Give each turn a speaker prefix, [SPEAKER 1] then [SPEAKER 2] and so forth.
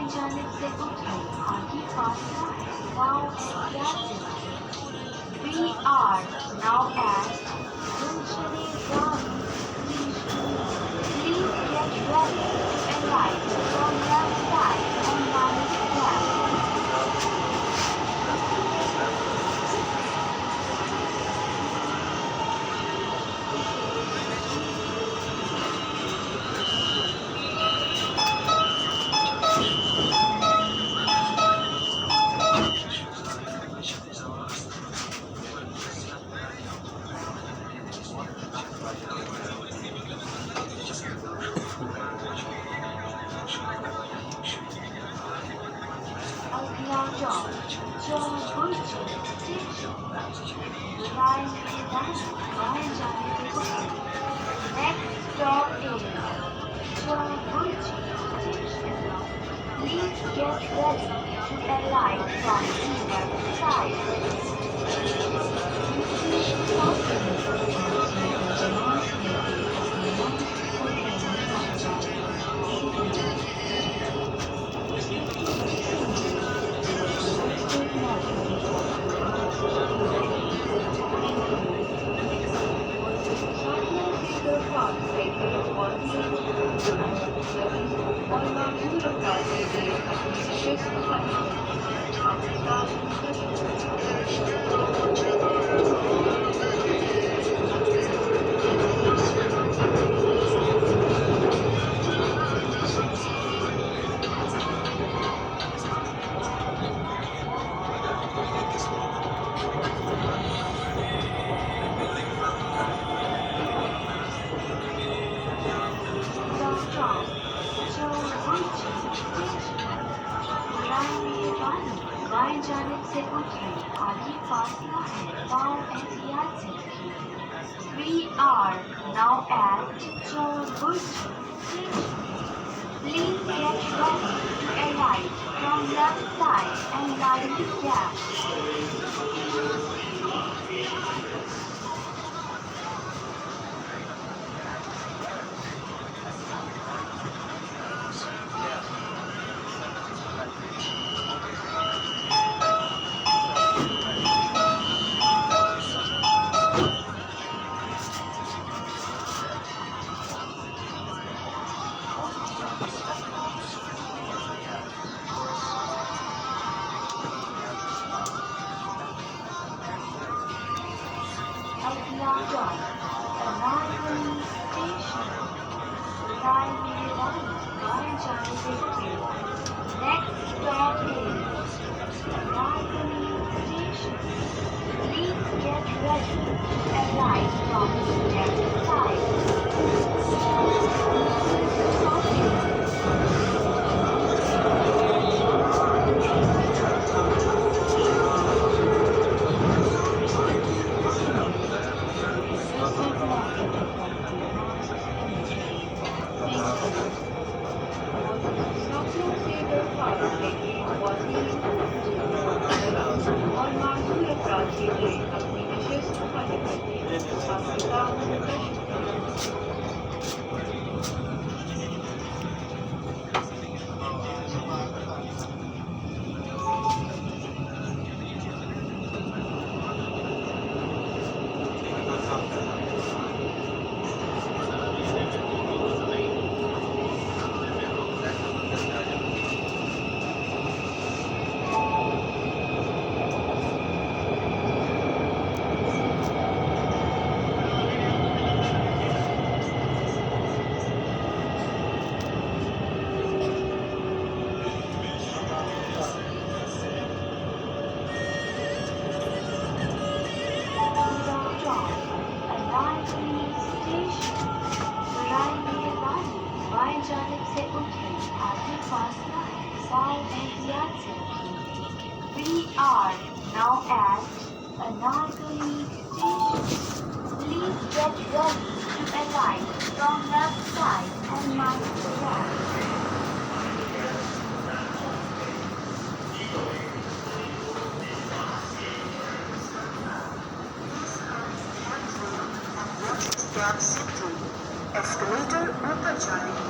[SPEAKER 1] Line जाने से उठे आगे फासला है गाँव ऐतिहासिक We are now at Junction Ravi station. Please get ready to alight from left side and manage left. अगला stop चौबुर्ज स्टेशन लाइन के दाएं जाने से उठे next stop is Chauburji station please get ready to alight from the left side. Line जाने से उठे आगे फासला है गाँव ऐतिहासिक We are now at Chowburj station. Please get ready to alight from left side and line the gap. अगला stop Ravi station. Line में दाएं जाने से उठे next stop is Ravi station. Please get ready to alight from the left side. जाने से उठे आगे फासला है गाँव ऐतिहासिक We are now at Anarkali station. Please get ready to alight from left side and mind the gap.
[SPEAKER 2] Sutluj. Escalator ऊपर जाने